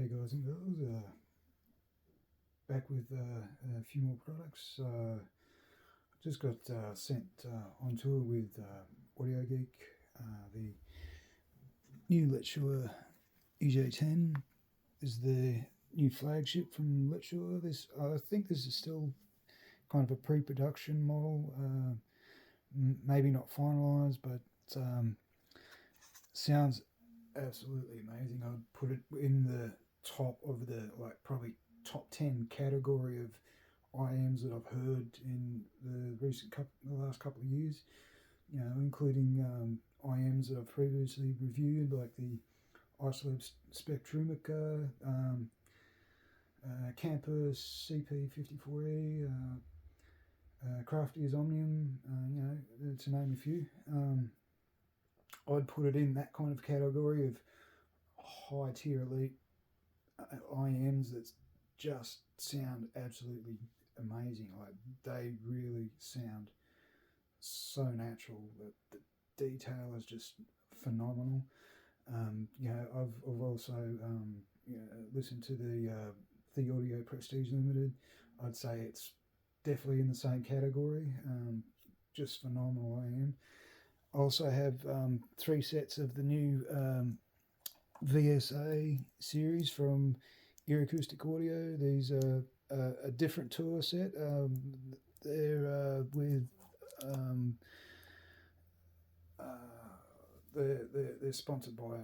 Hey guys and girls, back with a few more products. Just got sent on tour with Audio Geek, the new Letshuoer EJ10 is the new flagship from Letshuoer. I think this is still kind of a pre-production model, maybe not finalised, but sounds absolutely amazing. I'd put it in the top of the probably top 10 category of IEMs that I've heard in the last couple of years. Including IEMs that I've previously reviewed, like the Isolab Spectrumica, Campus CP54E, Crafty's Omnium, to name a few. I'd put it in that kind of category of high tier elite IEMs that just sound absolutely amazing. Like, they really sound so natural. The detail is just phenomenal. I've also listened to the Audio Prestige Limited. I'd say it's definitely in the same category. Just phenomenal IEM. I also have 3 sets of the new VSA series from Earacoustic Audio. These are a different tour set. They're with they're sponsored by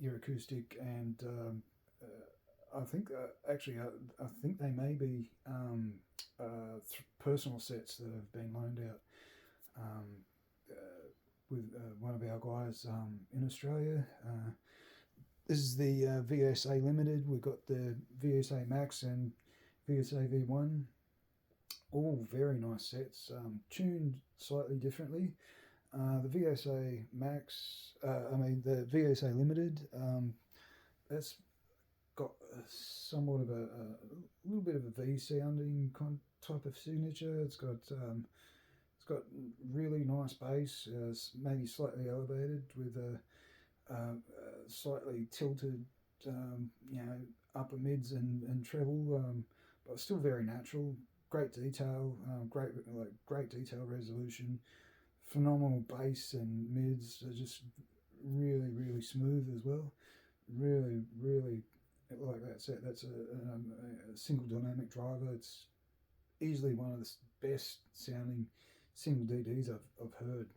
Earacoustic, and I think I think they may be personal sets that have been loaned out with one of our guys in Australia. This is the VSA Limited. We've got the VSA Max and VSA V1. All very nice sets, tuned slightly differently. The VSA Max, the VSA Limited, that's got somewhat of a little bit of a V sounding type of signature. It's got really nice bass, maybe slightly elevated with a slightly tilted, upper mids and treble, but still very natural. Great detail, great detail resolution, phenomenal bass and mids. Are just really, really smooth as well. Really, really like that set. That's a single dynamic driver. It's easily one of the best sounding single DDs I've heard.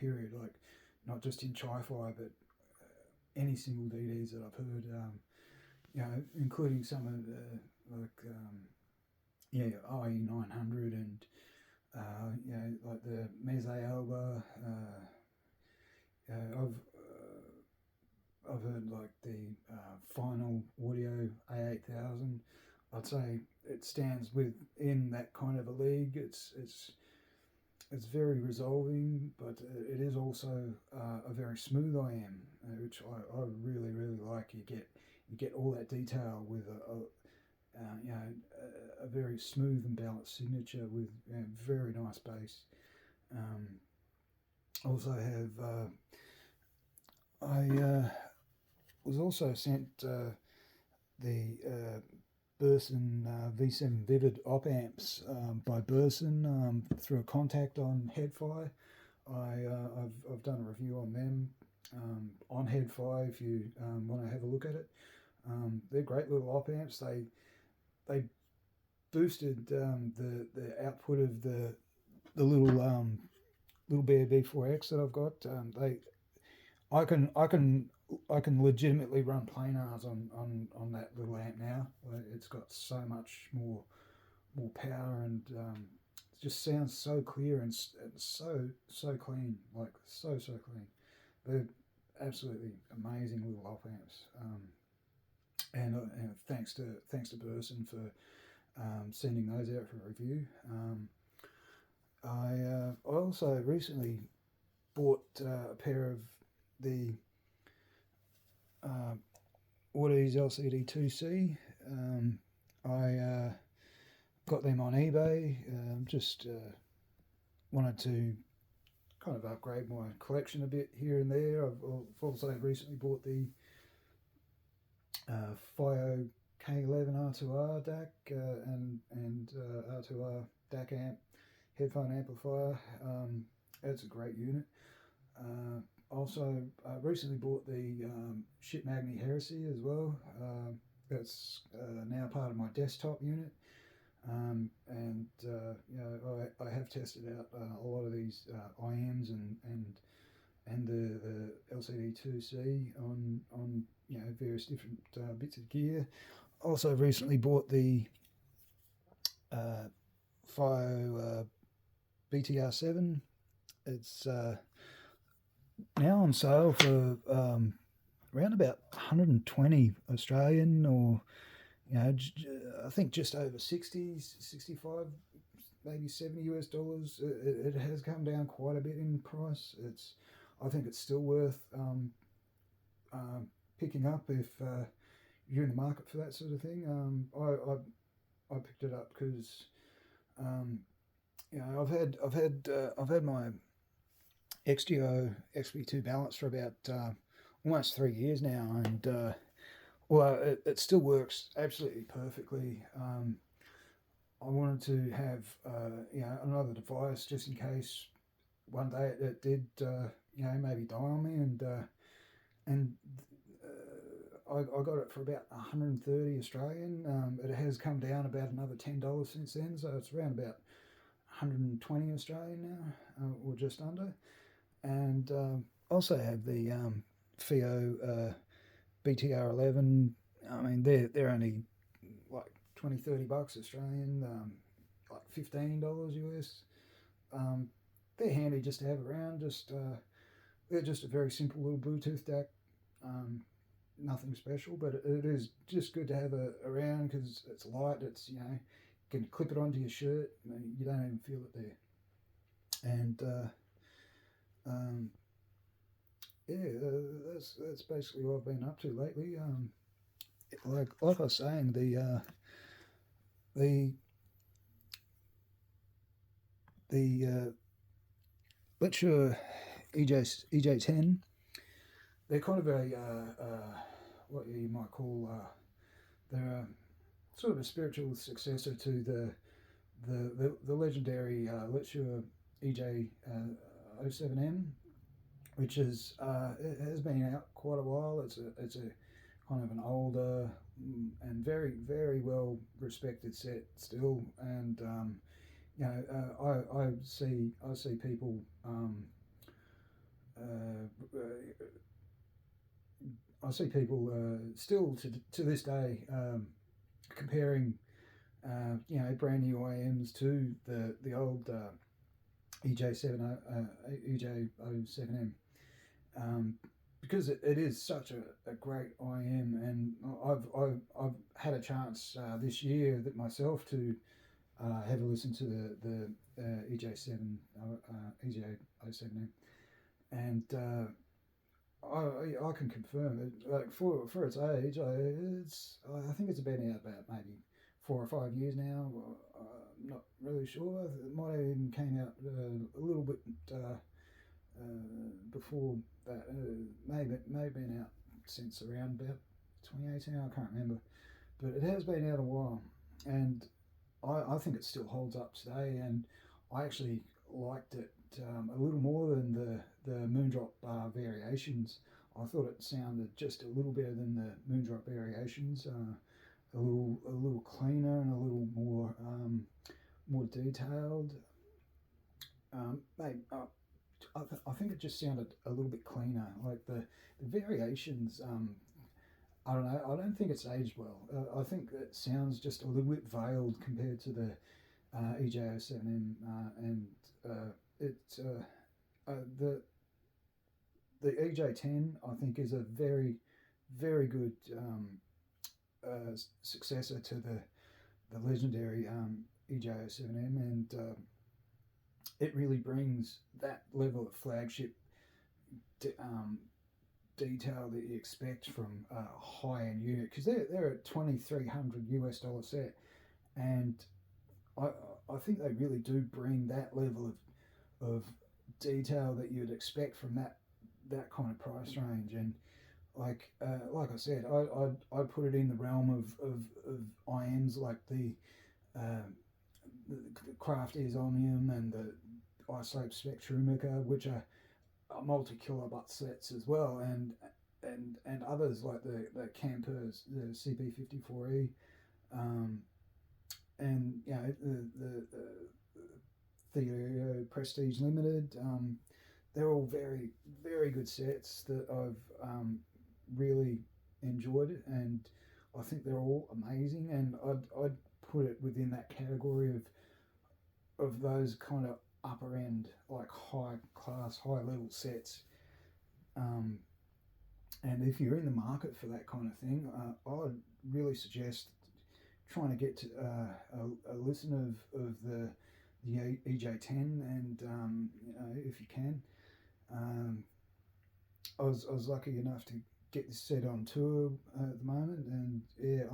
Period. Like, not just in Chi-Fi, but any single DDs that I've heard. Including some of the IE900 and like the Meze Alba. I've heard like the Final Audio A8000. I'd say it stands within that kind of a league. It's very resolving, but it is also a very smooth IM, which I really, really like. You get all that detail with a very smooth and balanced signature with very nice bass. Also have I was also sent the Burson V7 Vivid opamps by Burson through a contact on Headfi. I've done a review on them on Headfi if you want to have a look at it. They're great little opamps. They boosted the output of the little Bear B4X that I've got. I can legitimately run planars on that little amp now. It's got so much more power, and it just sounds so clear and so clean, like so clean. They're absolutely amazing little op amps. And thanks to Burson for sending those out for review. I also recently bought a pair of the Audi's LCD2C. I got them on eBay. Just wanted to kind of upgrade my collection a bit here and there. I've also recently bought the FiO K11 R2R DAC and R2R DAC amp headphone amplifier. It's a great unit. Also, recently bought the Ship Magni Heresy as well. That's now part of my desktop unit. And I have tested out a lot of these IEMs and the LCD2C on various different bits of gear. Also recently bought the FiO BTR7. It's now on sale for around about 120 Australian, or I think just over 60, 65, maybe 70 US dollars. It has come down quite a bit in price. I think it's still worth picking up if you're in the market for that sort of thing. I picked it up because I've had my XGO XP2 balance for about almost 3 years now, and it still works absolutely perfectly. I wanted to have another device just in case one day it did maybe die on me, and I got it for about 130 Australian. It has come down about another $10 since then, so it's around about 120 Australian now, or just under. And also have the FiO BTR11. I mean, they're only like 20-30 bucks Australian, like $15 US. They're handy just to have around. They're just a very simple little Bluetooth DAC. Nothing special, but it is just good to have around because it's light. It's you can clip it onto your shirt. You don't even feel it there. And that's basically what I've been up to lately. Like I was saying, the Letshuoer EJ10. They're kind of a what you might call they're sort of a spiritual successor to the legendary Letshuoer EJ07M, which is it has been out quite a while. It's a kind of an older and very, very well respected set still, and I see people I see people still to this day comparing brand new IEMs to the old EJ07M, because it is such a great IEM, and I've had a chance this year that myself to have a listen to the EJ07M, and I can confirm it. Like for its age, I think it's been out about maybe 4 or 5 years now. I'm not really sure. It might have even came out a little bit before that. May have been out since around about 2018. I can't remember, but it has been out a while, and I think it still holds up today. And I actually liked it a little more than the Moondrop variations. I thought it sounded just a little better than the Moondrop variations. A little cleaner and a little more detailed. I think it just sounded a little bit cleaner. Like the variations, I don't know. I don't think it's aged well. I think it sounds just a little bit veiled compared to the EJ07M, and the EJ10 I think is a very, very good successor to the legendary EJ07M, and it really brings that level of flagship detail that you expect from a high-end unit, because they're a $2,300 US set, and I think they really do bring that level of detail that you'd expect from that kind of price range. And like I said, I'd put it in the realm of IEMs like uh, the Craft Omnium and the Isope Spectrumica, which are multi-kilowatt sets as well, and others like the Campers, the CP54E, um, and the Theo Prestige Limited. They're all very, very good sets that I've really enjoyed, and I think they're all amazing. And I'd put it within that category of those kind of upper end, like high class, high level sets. Um, and if you're in the market for that kind of thing, I'd really suggest trying to get to a listen of the EJ10, and if you can. Um, I was lucky enough to get this set on tour at the moment, and yeah,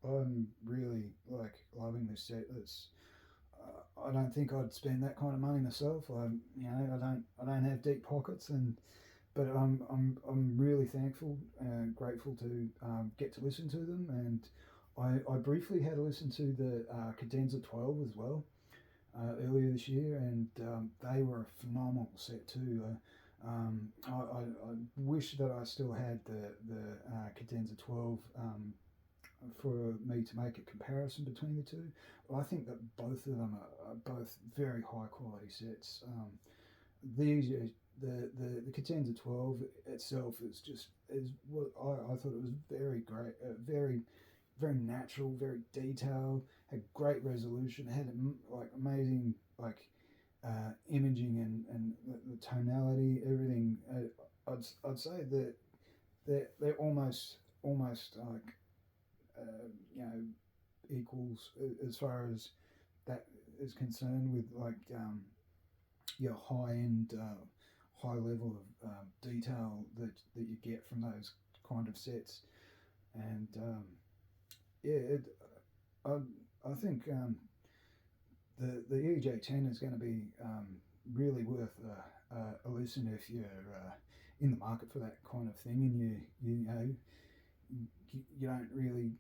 I'm really like loving this set. It's I don't think I'd spend that kind of money myself. I don't have deep pockets, but I'm really thankful and grateful to get to listen to them. And I briefly had to listen to the Cadenza 12 as well earlier this year, and they were a phenomenal set too. I wish that I still had the Cadenza 12 for me to make a comparison between the two. I think that both of them are both very high quality sets. The Cadenza 12 itself is what I thought it was very great, very natural, very detailed, had great resolution, had like amazing like imaging and the tonality, everything. I'd say that they're almost like equals as far as that is concerned with like your high end, high level of detail that you get from those kind of sets, and I I think the EJ10 is going to be really worth a listen if you're in the market for that kind of thing, and you don't really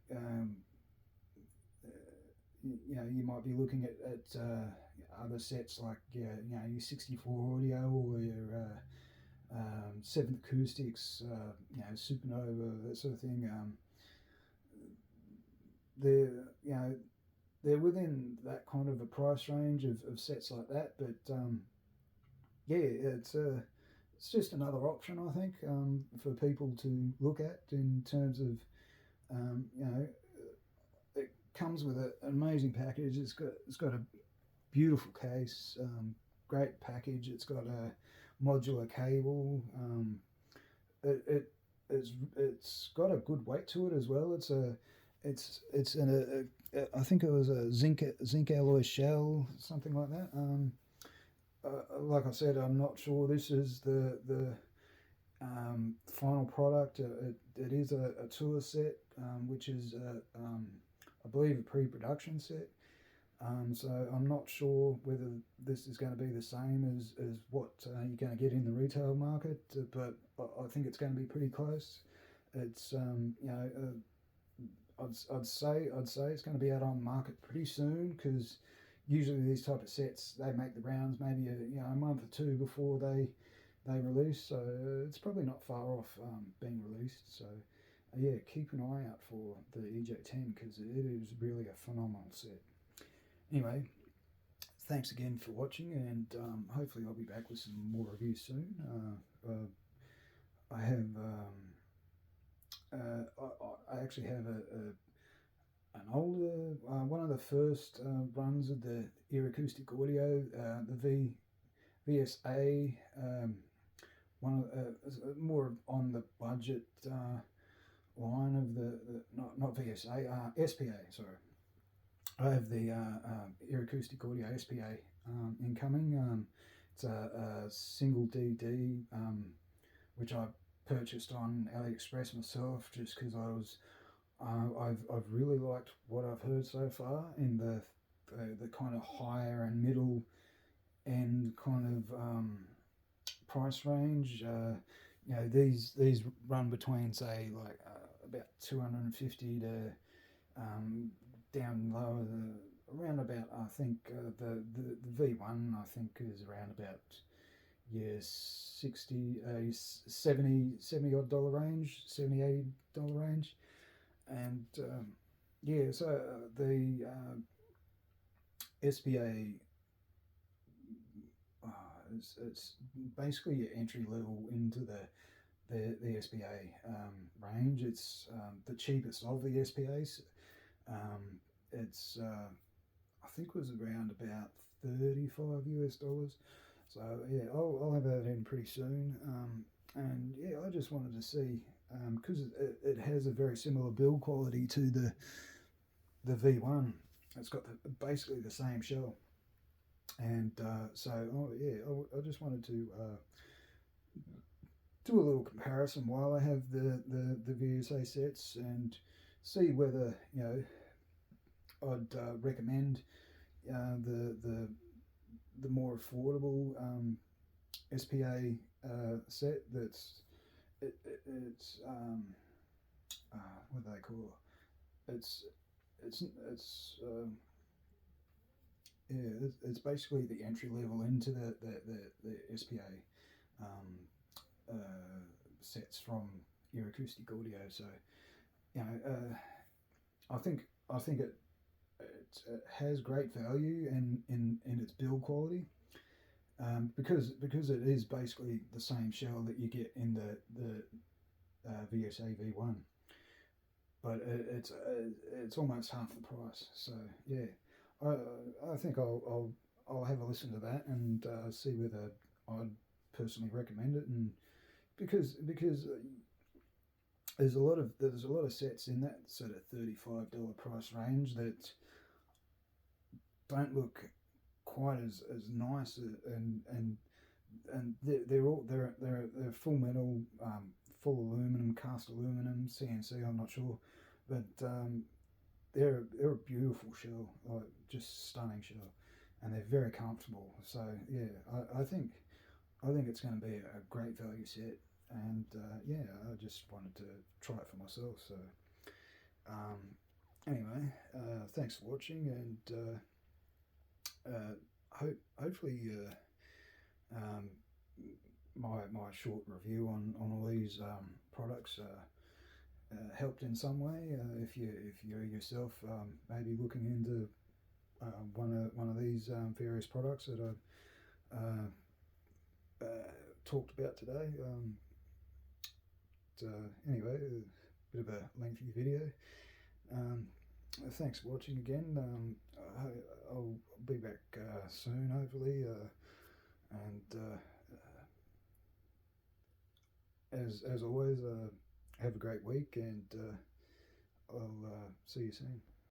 you might be looking at other sets like your 64 audio or your 7th acoustics, Supernova, that sort of thing. They're they're within that kind of a price range of sets like that, but it's just another option, I think, for people to look at in terms of it comes with an amazing package. It's got a beautiful case, great package. It's got a modular cable. It's got a good weight to it as well. It's in I think it was a zinc alloy shell, something like that. Like I said, I'm not sure this is the final product. It is a tour set, which is I believe a pre-production set. So I'm not sure whether this is going to be the same as what you're going to get in the retail market, but I think it's going to be pretty close. It's I'd say it's going to be out on the market pretty soon, because usually these type of sets, they make the rounds maybe a month or two before they release, so it's probably not far off being released. So yeah, keep an eye out for the EJ10, because it is really a phenomenal set. Anyway, thanks again for watching, and hopefully I'll be back with some more reviews soon. I have I actually have an older one of the first runs of the Earacoustic audio, the VSA, one of more on the budget line of the not VSA, SPA. Sorry, I have the Earacoustic audio SPA incoming. It's a single DD, which I purchased on AliExpress myself, just because I've really liked what I've heard so far in the kind of higher and middle end kind of price range. these run between say like about 250 to down lower around about I think the V1 I think is around about 60 70 odd dollar range, 70 $80 range. And so the SPA it's basically your entry level into the SPA range. It's the cheapest of the SPAs. It's I think it was around about $35. So yeah, I'll have that in pretty soon. And yeah, I just wanted to see because it has a very similar build quality to the V1. It's got basically the same shell, and so I just wanted to do a little comparison while I have the VSA sets and see whether I'd recommend the more affordable SPA set that's it's what do they call it? It's basically the entry level into the SPA sets from Earacoustic Audio. So I think it has great value in its build quality. Because it is basically the same shell that you get in the VSA V1, but it's almost half the price. So yeah, I think I'll have a listen to that and see whether I'd personally recommend it. And because there's a lot of sets in that sort of $35 price range that don't look quite as nice, and they're full metal, full aluminum, cast aluminum, CNC. I'm not sure, but they're a beautiful shell, like just stunning shell, and they're very comfortable. So yeah, I think it's going to be a great value set, and I just wanted to try it for myself. So anyway, thanks for watching, and hopefully my short review on all these products helped in some way. If you're yourself maybe looking into one of these various products that I've talked about today. Anyway, a bit of a lengthy video. Thanks for watching again. I'll be back soon, hopefully, and as always, have a great week, and I'll see you soon.